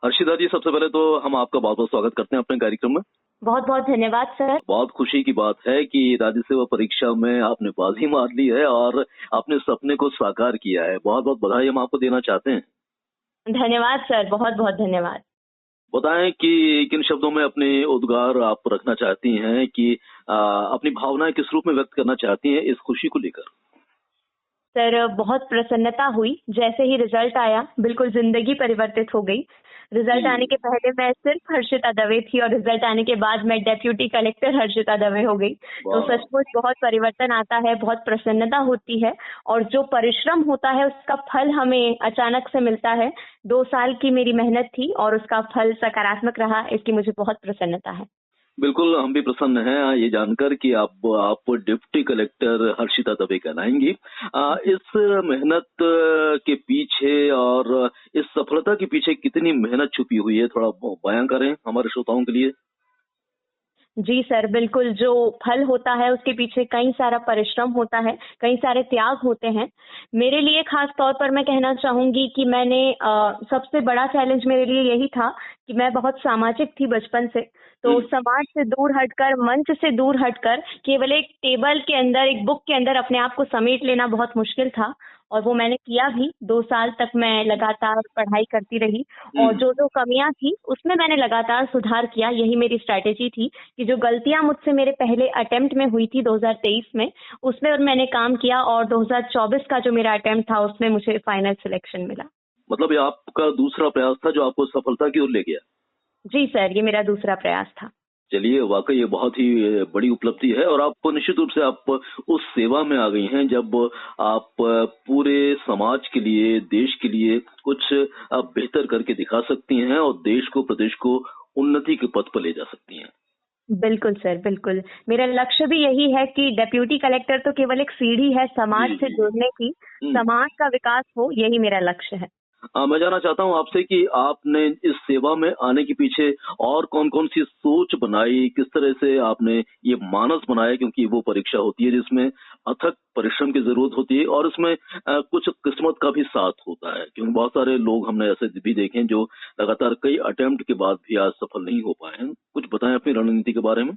हर्षिता जी, सबसे पहले तो हम आपका बहुत-बहुत स्वागत करते हैं अपने कार्यक्रम में। बहुत बहुत धन्यवाद सर। बहुत खुशी की बात है कि राज्य सेवा परीक्षा में आपने बाजी मार ली है और अपने सपने को साकार किया है। बहुत-बहुत बधाई हम आपको देना चाहते हैं। धन्यवाद सर, बहुत बहुत धन्यवाद। बताएं कि किन शब्दों में अपने उद्गार आप रखना चाहती हैं कि अपनी भावनाएं किस रूप में व्यक्त करना चाहती हैं इस खुशी को लेकर? सर, बहुत प्रसन्नता हुई जैसे ही रिजल्ट आया, बिल्कुल जिंदगी परिवर्तित हो गई। रिजल्ट आने के पहले मैं सिर्फ हर्षिता दवे थी और रिजल्ट आने के बाद मैं डेप्यूटी कलेक्टर हर्षिता दवे हो गई। तो सचमुच बहुत परिवर्तन आता है, बहुत प्रसन्नता होती है और जो परिश्रम होता है उसका फल हमें अचानक से मिलता है। 2 साल की मेरी मेहनत थी और उसका फल सकारात्मक रहा, इसकी मुझे बहुत प्रसन्नता है। बिल्कुल, हम भी प्रसन्न हैं ये जानकर कि आप डिप्टी कलेक्टर हर्षिता दवे कहलाएंगी। इस मेहनत के पीछे और इस सफलता के पीछे कितनी मेहनत छुपी हुई है, थोड़ा बयां करें हमारे श्रोताओं के लिए। जी सर, बिल्कुल। जो फल होता है उसके पीछे कई सारा परिश्रम होता है, कई सारे त्याग होते हैं। मेरे लिए खास तौर पर मैं कहना चाहूंगी कि मैंने सबसे बड़ा चैलेंज मेरे लिए यही था कि मैं बहुत सामाजिक थी बचपन से। तो समाज से दूर हटकर, मंच से दूर हटकर केवल एक टेबल के अंदर, एक बुक के अंदर अपने आप को समेट लेना बहुत मुश्किल था और वो मैंने किया भी। 2 साल तक मैं लगातार पढ़ाई करती रही और जो कमियां थी उसमें मैंने लगातार सुधार किया। यही मेरी स्ट्रैटेजी थी कि जो गलतियां मुझसे मेरे पहले अटेम्प्ट में हुई थी 2023 में, उसमें मैंने काम किया और 2024 का जो मेरा अटेम्प्ट था उसमें मुझे फाइनल सिलेक्शन मिला। मतलब ये आपका दूसरा प्रयास था जो आपको सफलता की ओर ले गया? जी सर, ये मेरा दूसरा प्रयास था। चलिए, वाकई ये बहुत ही बड़ी उपलब्धि है और आप निश्चित रूप से आप उस सेवा में आ गई हैं जब आप पूरे समाज के लिए, देश के लिए कुछ बेहतर करके दिखा सकती हैं और देश को, प्रदेश को उन्नति के पथ पर ले जा सकती हैं। बिल्कुल सर, बिल्कुल। मेरा लक्ष्य भी यही है कि डेप्यूटी कलेक्टर तो केवल एक सीढ़ी है समाज से जुड़ने की, समाज का विकास हो, यही मेरा लक्ष्य है। मैं जानना चाहता हूँ आपसे कि आपने इस सेवा में आने के पीछे और कौन-कौन सी सोच बनाई, किस तरह से आपने ये मानस बनाया, क्योंकि वो परीक्षा होती है जिसमें अथक परिश्रम की जरूरत होती है और इसमें कुछ किस्मत का भी साथ होता है, क्योंकि बहुत सारे लोग हमने ऐसे भी देखे हैं जो लगातार कई अटेम्प्ट के बाद भी आज सफल नहीं हो पाए हैं। कुछ बताएं अपनी रणनीति के बारे में।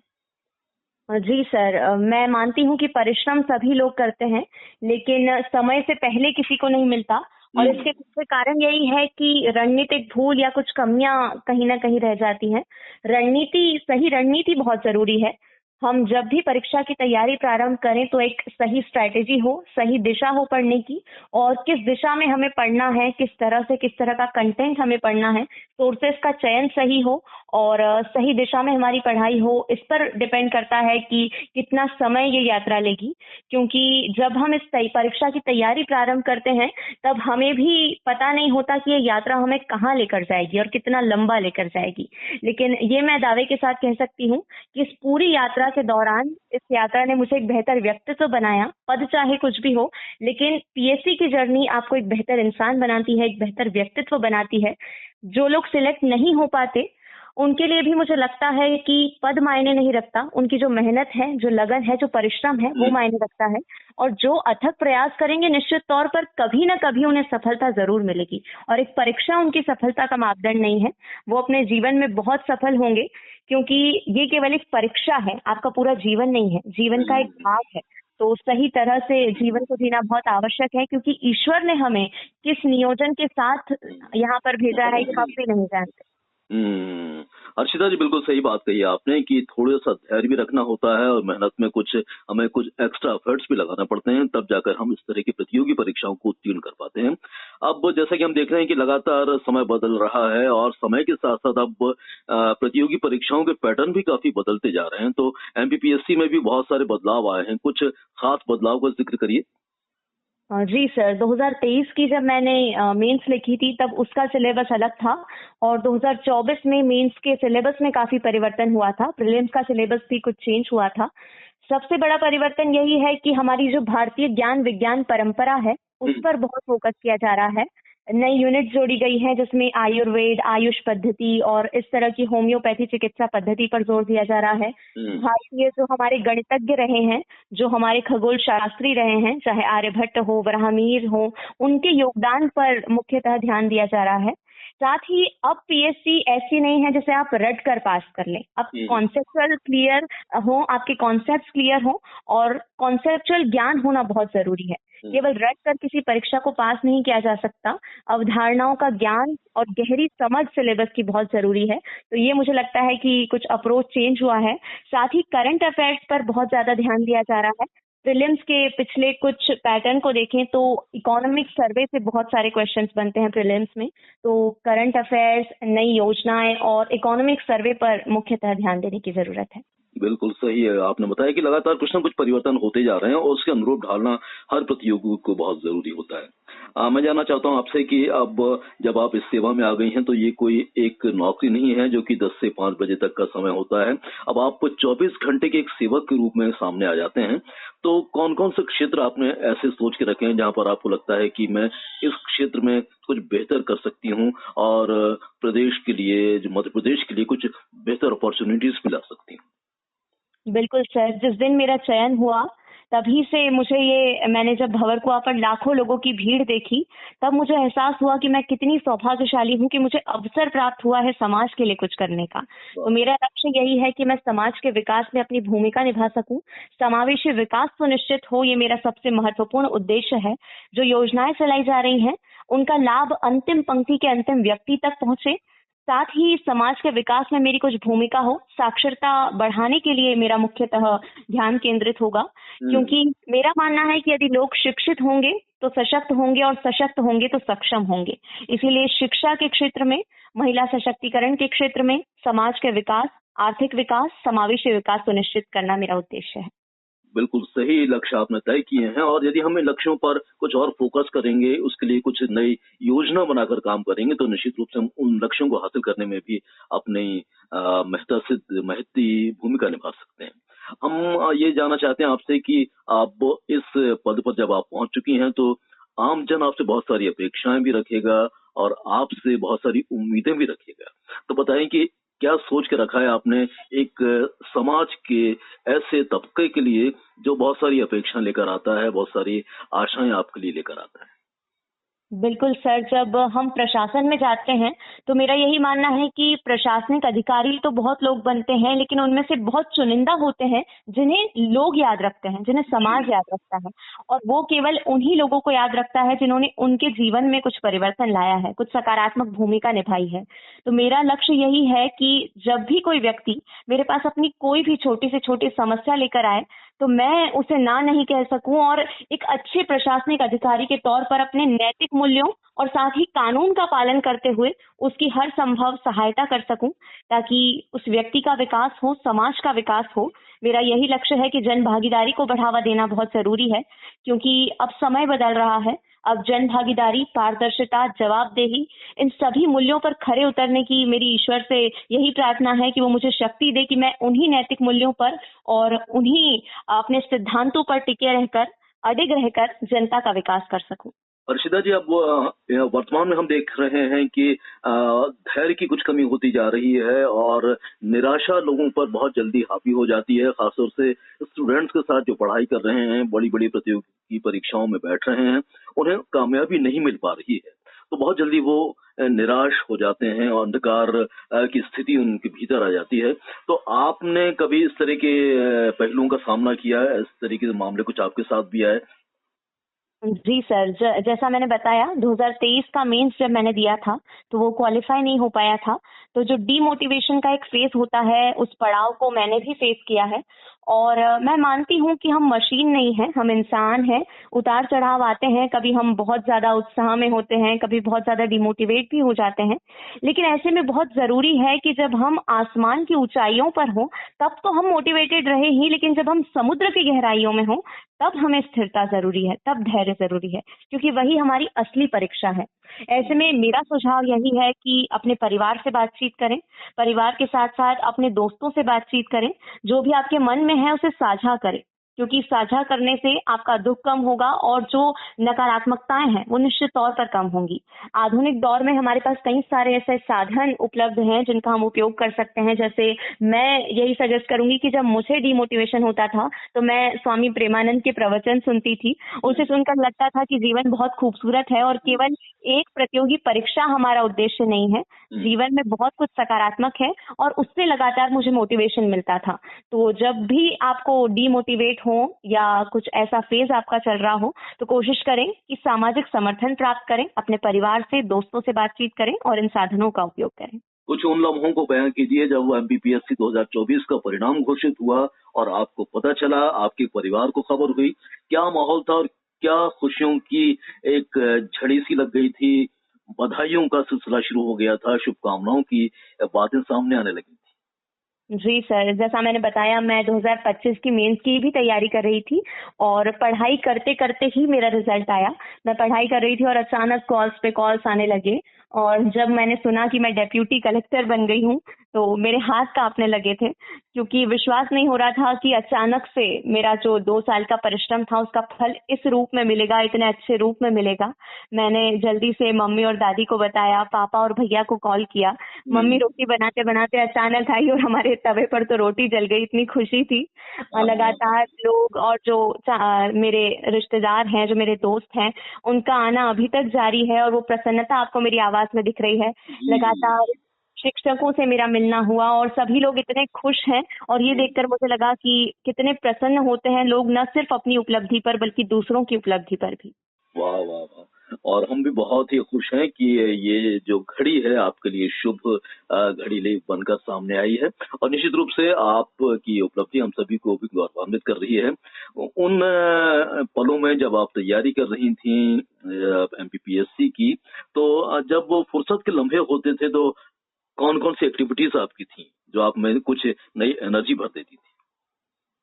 जी सर, मैं मानती हूँ कि परिश्रम सभी लोग करते हैं, लेकिन समय से पहले किसी को नहीं मिलता और इसके पीछे कारण यही है कि रणनीतिक भूल या कुछ कमियां कहीं ना कहीं रह जाती हैं। सही रणनीति बहुत जरूरी है। हम जब भी परीक्षा की तैयारी प्रारंभ करें तो एक सही स्ट्रैटेजी हो, सही दिशा हो पढ़ने की और किस दिशा में हमें पढ़ना है, किस तरह का कंटेंट हमें पढ़ना है, सोर्सेस का चयन सही हो और सही दिशा में हमारी पढ़ाई हो। इस पर डिपेंड करता है कि कितना समय ये यात्रा लेगी, क्योंकि जब हम इस परीक्षा की तैयारी प्रारंभ करते हैं तब हमें भी पता नहीं होता कि ये यात्रा हमें कहाँ लेकर जाएगी और कितना लंबा लेकर जाएगी। लेकिन ये मैं दावे के साथ कह सकती हूँ कि इस पूरी यात्रा के दौरान इस यात्रा ने मुझे एक बेहतर व्यक्तित्व बनाया। पद चाहे कुछ भी हो, लेकिन पीएससी की जर्नी आपको एक बेहतर इंसान बनाती है, एक बेहतर व्यक्तित्व बनाती है। जो लोग सिलेक्ट नहीं हो पाते उनके लिए भी मुझे लगता है कि पद मायने नहीं रखता, उनकी जो मेहनत है, जो लगन है, जो परिश्रम है, वो मायने रखता है और जो अथक प्रयास करेंगे निश्चित तौर पर कभी ना कभी उन्हें सफलता जरूर मिलेगी। और एक परीक्षा उनकी सफलता का मापदंड नहीं है, वो अपने जीवन में बहुत सफल होंगे, क्योंकि ये केवल एक परीक्षा है, आपका पूरा जीवन नहीं है, जीवन का एक भाग है। तो सही तरह से जीवन को जीना बहुत आवश्यक है, क्योंकि ईश्वर ने हमें किस नियोजन के साथ यहाँ पर भेजा है ये हम भी नहीं जानते। हर्षिता जी, बिल्कुल सही बात कही आपने कि थोड़ा सा धैर्य भी रखना होता है और मेहनत में हमें कुछ एक्स्ट्रा एफर्ट्स भी लगाना पड़ते हैं, तब जाकर हम इस तरह की प्रतियोगी परीक्षाओं को उत्तीर्ण कर पाते हैं। अब जैसा कि हम देख रहे हैं कि लगातार समय बदल रहा है और समय के साथ साथ अब प्रतियोगी परीक्षाओं के पैटर्न भी काफी बदलते जा रहे हैं, तो एमपीपीएससी में भी बहुत सारे बदलाव आए हैं। कुछ खास बदलाव का जिक्र करिए। जी सर, 2023 की जब मैंने मेंस लिखी थी तब उसका सिलेबस अलग था और 2024 में मेंस के सिलेबस में काफी परिवर्तन हुआ था। प्रीलिम्स का सिलेबस भी कुछ चेंज हुआ था। सबसे बड़ा परिवर्तन यही है कि हमारी जो भारतीय ज्ञान विज्ञान परंपरा है उस पर बहुत फोकस किया जा रहा है। नई यूनिट जोड़ी गई है जिसमें आयुर्वेद, आयुष पद्धति और इस तरह की होम्योपैथी चिकित्सा पद्धति पर जोर दिया जा रहा है। भारतीय जो हमारे गणितज्ञ रहे हैं, जो हमारे खगोल शास्त्री रहे हैं, चाहे आर्यभट्ट हो, ब्राह्मीर हो, उनके योगदान पर मुख्यतः ध्यान दिया जा रहा है। साथ ही अब पीएससी ऐसी नहीं है जैसे आप रट कर पास कर लें। अब कॉन्सेप्चुअल क्लियर हो, आपके कॉन्सेप्ट्स क्लियर हो और कॉन्सेप्चुअल ज्ञान होना बहुत जरूरी है। केवल रट कर किसी परीक्षा को पास नहीं किया जा सकता। अवधारणाओं का ज्ञान और गहरी समझ सिलेबस की बहुत जरूरी है। तो ये मुझे लगता है कि कुछ अप्रोच चेंज हुआ है। साथ ही करंट अफेयर्स पर बहुत ज्यादा ध्यान दिया जा रहा है। प्रीलिम्स के पिछले कुछ पैटर्न को देखें तो इकोनॉमिक सर्वे से बहुत सारे क्वेश्चंस बनते हैं प्रीलिम्स में। तो करंट अफेयर्स, नई योजनाएं और इकोनॉमिक सर्वे पर मुख्यतः ध्यान देने की जरूरत है। बिल्कुल सही है। आपने बताया कि लगातार कुछ ना कुछ परिवर्तन होते जा रहे हैं और उसके अनुरूप ढालना हर प्रतियोगी को बहुत जरूरी होता है। मैं जानना चाहता हूं आपसे कि अब जब आप इस सेवा में आ गई हैं तो ये कोई एक नौकरी नहीं है जो कि 10 से 5 बजे तक का समय होता है। अब आप 24 घंटे के एक सेवक के रूप में सामने आ जाते हैं। तो कौन कौन से क्षेत्र आपने ऐसे सोच के रखे हैं जहां पर आपको लगता है कि मैं इस क्षेत्र में कुछ बेहतर कर सकती हूँ और प्रदेश के लिए, जो मध्य प्रदेश के लिए कुछ बेहतर अपॉर्चुनिटीज भी ला सकती हूँ? बिल्कुल सर, जिस दिन मेरा चयन हुआ तभी से मैंने जब भंवरकुआं पर लाखों लोगों की भीड़ देखी, तब मुझे एहसास हुआ कि मैं कितनी सौभाग्यशाली हूँ कि मुझे अवसर प्राप्त हुआ है समाज के लिए कुछ करने का। तो मेरा लक्ष्य यही है कि मैं समाज के विकास में अपनी भूमिका निभा सकूं, समावेशी विकास सुनिश्चित हो, ये मेरा सबसे महत्वपूर्ण उद्देश्य है। जो योजनाएं चलाई जा रही हैं, उनका लाभ अंतिम पंक्ति के अंतिम व्यक्ति तक पहुंचे। साथ ही समाज के विकास में मेरी कुछ भूमिका हो। साक्षरता बढ़ाने के लिए मेरा मुख्यतः ध्यान केंद्रित होगा, क्योंकि मेरा मानना है कि यदि लोग शिक्षित होंगे तो सशक्त होंगे और सशक्त होंगे तो सक्षम होंगे। इसीलिए शिक्षा के क्षेत्र में, महिला सशक्तिकरण के क्षेत्र में, समाज के विकास, आर्थिक विकास, समावेशी विकास सुनिश्चित करना मेरा उद्देश्य है। बिल्कुल सही लक्ष्य आपने तय किए हैं और यदि हम इन लक्ष्यों पर कुछ और फोकस करेंगे, उसके लिए कुछ नई योजना बनाकर काम करेंगे तो निश्चित रूप से हम उन लक्ष्यों को हासिल करने में भी अपनी महती भूमिका निभा सकते हैं। हम ये जानना चाहते हैं आपसे कि आप इस पद पर जब आप पहुंच चुकी हैं तो आम जन आपसे बहुत सारी अपेक्षाएं भी रखेगा और आपसे बहुत सारी उम्मीदें भी रखेगा। तो बताएं कि क्या सोच के रखा है आपने एक समाज के ऐसे तबके के लिए जो बहुत सारी अपेक्षाएं लेकर आता है, बहुत सारी आशाएं आपके लिए लेकर आता है? बिल्कुल सर, जब हम प्रशासन में जाते हैं तो मेरा यही मानना है कि प्रशासनिक अधिकारी तो बहुत लोग बनते हैं, लेकिन उनमें से बहुत चुनिंदा होते हैं जिन्हें लोग याद रखते हैं, जिन्हें समाज याद रखता है। और वो केवल उन्हीं लोगों को याद रखता है जिन्होंने उनके जीवन में कुछ परिवर्तन लाया है, कुछ सकारात्मक भूमिका निभाई है। तो मेरा लक्ष्य यही है कि जब भी कोई व्यक्ति मेरे पास अपनी कोई भी छोटी से छोटी समस्या लेकर आए तो मैं उसे ना नहीं कह सकूं और एक अच्छे प्रशासनिक अधिकारी के तौर पर अपने नैतिक मूल्यों और साथ ही कानून का पालन करते हुए उसकी हर संभव सहायता कर सकूं, ताकि उस व्यक्ति का विकास हो, समाज का विकास हो। मेरा यही लक्ष्य है कि जन भागीदारी को बढ़ावा देना बहुत जरूरी है, क्योंकि अब समय बदल रहा है। अब जन भागीदारी, पारदर्शिता, जवाबदेही, इन सभी मूल्यों पर खरे उतरने की मेरी ईश्वर से यही प्रार्थना है कि वो मुझे शक्ति दे कि मैं उन्हीं नैतिक मूल्यों पर और उन्हीं अपने सिद्धांतों पर टिके रहकर, अडिग रहकर जनता का विकास कर सकूं। अर्शिदा जी, अब वर्तमान में हम देख रहे हैं कि धैर्य की कुछ कमी होती जा रही है और निराशा लोगों पर बहुत जल्दी हावी हो जाती है, खासतौर से स्टूडेंट्स के साथ जो पढ़ाई कर रहे हैं, बड़ी बड़ी प्रतियोगी परीक्षाओं में बैठ रहे हैं, उन्हें कामयाबी नहीं मिल पा रही है तो बहुत जल्दी वो निराश हो जाते हैं और अंधकार की स्थिति उनके भीतर आ जाती है। तो आपने कभी इस तरह के पहलुओं का सामना किया है? इस तरीके के मामले कुछ आपके साथ भी आए? जी सर, जैसा मैंने बताया 2023 का मेंस जब मैंने दिया था तो वो क्वालिफाई नहीं हो पाया था। तो जो डीमोटिवेशन का एक फेज होता है, उस पड़ाव को मैंने भी फेस किया है। और मैं मानती हूँ कि हम मशीन नहीं हैं, हम इंसान हैं। उतार चढ़ाव आते हैं, कभी हम बहुत ज्यादा उत्साह में होते हैं, कभी बहुत ज्यादा डिमोटिवेट भी हो जाते हैं। लेकिन ऐसे में बहुत जरूरी है कि जब हम आसमान की ऊंचाइयों पर हों तब तो हम मोटिवेटेड रहे ही, लेकिन जब हम समुद्र की गहराइयों में हों तब हमें स्थिरता जरूरी है, तब धैर्य जरूरी है, क्योंकि वही हमारी असली परीक्षा है। ऐसे में मेरा सुझाव यही है कि अपने परिवार से बातचीत करें, परिवार के साथ साथ अपने दोस्तों से बातचीत करें, जो भी आपके मन में है उसे साझा करें। क्योंकि साझा करने से आपका दुख कम होगा और जो नकारात्मकताएं हैं वो निश्चित तौर पर कम होंगी। आधुनिक दौर में हमारे पास कई सारे ऐसे साधन उपलब्ध हैं जिनका हम उपयोग कर सकते हैं। जैसे मैं यही सजेस्ट करूंगी कि जब मुझे डिमोटिवेशन होता था तो मैं स्वामी प्रेमानंद के प्रवचन सुनती थी। उसे सुनकर लगता था कि जीवन बहुत खूबसूरत है और केवल एक प्रतियोगी परीक्षा हमारा उद्देश्य नहीं है। जीवन में बहुत कुछ सकारात्मक है और उससे लगातार मुझे मोटिवेशन मिलता था। तो जब भी आपको डीमोटिवेट हो या कुछ ऐसा फेज आपका चल रहा हो तो कोशिश करें कि सामाजिक समर्थन प्राप्त करें, अपने परिवार से, दोस्तों से बातचीत करें और इन साधनों का उपयोग करें। कुछ उन लम्हों को बयां कीजिए जब वो एमपीपीएससी 2024 का परिणाम घोषित हुआ और आपको पता चला, आपके परिवार को खबर हुई, क्या माहौल था और क्या खुशियों की एक झड़ी सी लग गई थी, बधाइयों का सिलसिला शुरू हो गया था, शुभकामनाओं की बातें सामने आने लगी थी। जी सर, जैसा मैंने बताया मैं 2025 की मेंस की भी तैयारी कर रही थी और पढ़ाई करते करते ही मेरा रिजल्ट आया। मैं पढ़ाई कर रही थी और अचानक कॉल्स पे कॉल्स आने लगे और जब मैंने सुना कि मैं डेप्यूटी कलेक्टर बन गई हूँ तो मेरे हाथ कांपने लगे थे, क्योंकि विश्वास नहीं हो रहा था कि अचानक से मेरा जो 2 साल का परिश्रम था उसका फल इस रूप में मिलेगा, इतने अच्छे रूप में मिलेगा। मैंने जल्दी से मम्मी और दादी को बताया, पापा और भैया को कॉल किया। मम्मी रोटी बनाते बनाते अचानक आई और हमारे तवे पर तो रोटी जल गई, इतनी खुशी थी। लगातार लोग और जो मेरे रिश्तेदार हैं, जो मेरे दोस्त हैं, उनका आना अभी तक जारी है और वो प्रसन्नता आपको मेरी आवाज में दिख रही है। लगातार शिक्षकों से मेरा मिलना हुआ और सभी लोग इतने खुश हैं और ये देखकर मुझे लगा कि कितने प्रसन्न होते हैं लोग, न सिर्फ अपनी उपलब्धि पर बल्कि दूसरों की उपलब्धि पर भी। वाह वाह वाह। और हम भी बहुत ही खुश हैं कि ये जो घड़ी है आपके लिए शुभ घड़ी ले बनकर सामने आई है और निश्चित रूप से आपकी उपलब्धि हम सभी को भी गौरवान्वित कर रही है। उन पलों में जब आप तैयारी कर रही थी एमपीपीएससी की, तो जब वो फुर्सत के लम्हे होते थे तो कौन कौन सी एक्टिविटीज आपकी थी जो आप में कुछ नई एनर्जी भर देती थी?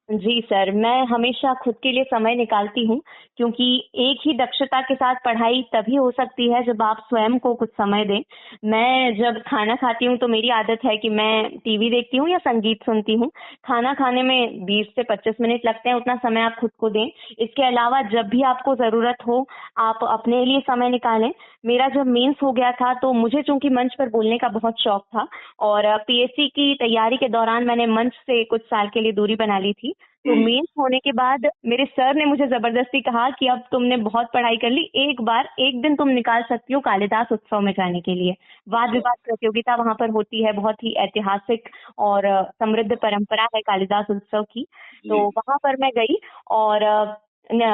जी सर, मैं हमेशा खुद के लिए समय निकालती हूँ, क्योंकि एक ही दक्षता के साथ पढ़ाई तभी हो सकती है जब आप स्वयं को कुछ समय दें। मैं जब खाना खाती हूँ तो मेरी आदत है कि मैं टीवी देखती हूँ या संगीत सुनती हूँ। खाना खाने में 20 से 25 मिनट लगते हैं, उतना समय आप खुद को दें। इसके अलावा जब भी आपको ज़रूरत हो, आप अपने लिए समय निकालें। मेरा जब मेंस हो गया था तो मुझे चूंकि मंच पर बोलने का बहुत शौक था और पीएससी की तैयारी के दौरान मैंने मंच से कुछ साल के लिए दूरी बना ली थी। तो मेंस होने के बाद मेरे सर ने मुझे जबरदस्ती कहा कि अब तुमने बहुत पढ़ाई कर ली, एक दिन तुम निकाल सकती हो कालिदास उत्सव में जाने के लिए। वाद विवाद प्रतियोगिता वहां पर होती है, बहुत ही ऐतिहासिक और समृद्ध परंपरा है कालिदास उत्सव की। तो वहां पर मैं गई और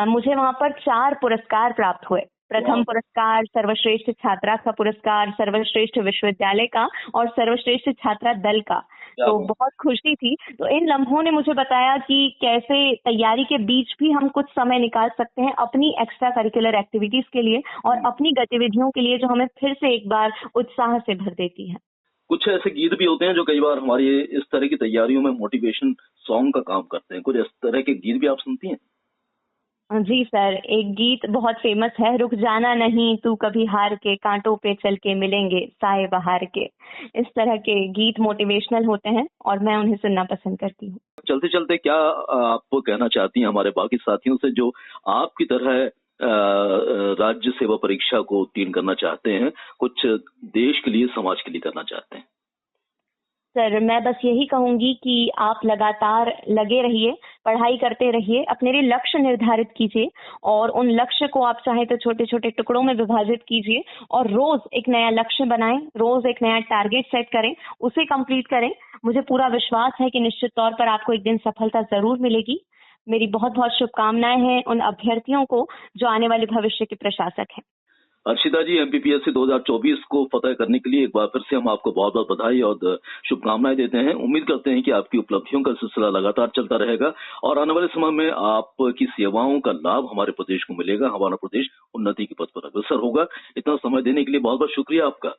मुझे वहां पर 4 पुरस्कार प्राप्त हुए। प्रथम पुरस्कार सर्वश्रेष्ठ छात्रा का पुरस्कार, सर्वश्रेष्ठ विश्वविद्यालय का और सर्वश्रेष्ठ छात्रा दल का। तो बहुत खुशी थी। तो इन लम्हों ने मुझे बताया कि कैसे तैयारी के बीच भी हम कुछ समय निकाल सकते हैं अपनी एक्स्ट्रा करिकुलर एक्टिविटीज के लिए और अपनी गतिविधियों के लिए जो हमें फिर से एक बार उत्साह से भर देती है। कुछ ऐसे गीत भी होते हैं जो कई बार हमारी इस तरह की तैयारियों में मोटिवेशन सॉन्ग का काम करते हैं। कुछ इस तरह के गीत भी आप सुनती हैं? जी सर, एक गीत बहुत फेमस है, रुक जाना नहीं तू कभी हार के, कांटों पे चल के मिलेंगे साए बहार के। इस तरह के गीत मोटिवेशनल होते हैं और मैं उन्हें सुनना पसंद करती हूँ। चलते चलते क्या आप कहना चाहती हैं हमारे बाकी साथियों से जो आपकी तरह राज्य सेवा परीक्षा को उत्तीर्ण करना चाहते हैं, कुछ देश के लिए, समाज के लिए करना चाहते हैं? सर, मैं बस यही कहूंगी कि आप लगातार लगे रहिए, पढ़ाई करते रहिए, अपने लिए लक्ष्य निर्धारित कीजिए और उन लक्ष्य को आप चाहे तो छोटे छोटे टुकड़ों में विभाजित कीजिए और रोज एक नया लक्ष्य बनाएं, रोज एक नया टारगेट सेट करें, उसे कंप्लीट करें। मुझे पूरा विश्वास है कि निश्चित तौर पर आपको एक दिन सफलता जरूर मिलेगी। मेरी बहुत बहुत शुभकामनाएं हैं उन अभ्यर्थियों को जो आने वाले भविष्य के प्रशासक हैं। अर्शिता जी, एमपीपीएससी 2024 को फतह करने के लिए एक बार फिर से हम आपको बहुत बहुत बधाई और शुभकामनाएं देते हैं। उम्मीद करते हैं कि आपकी उपलब्धियों का सिलसिला लगातार चलता रहेगा और आने वाले समय में आपकी सेवाओं का लाभ हमारे प्रदेश को मिलेगा। हमारा प्रदेश उन्नति के पथ पर अग्रसर होगा। इतना समय देने के लिए बहुत बहुत शुक्रिया आपका।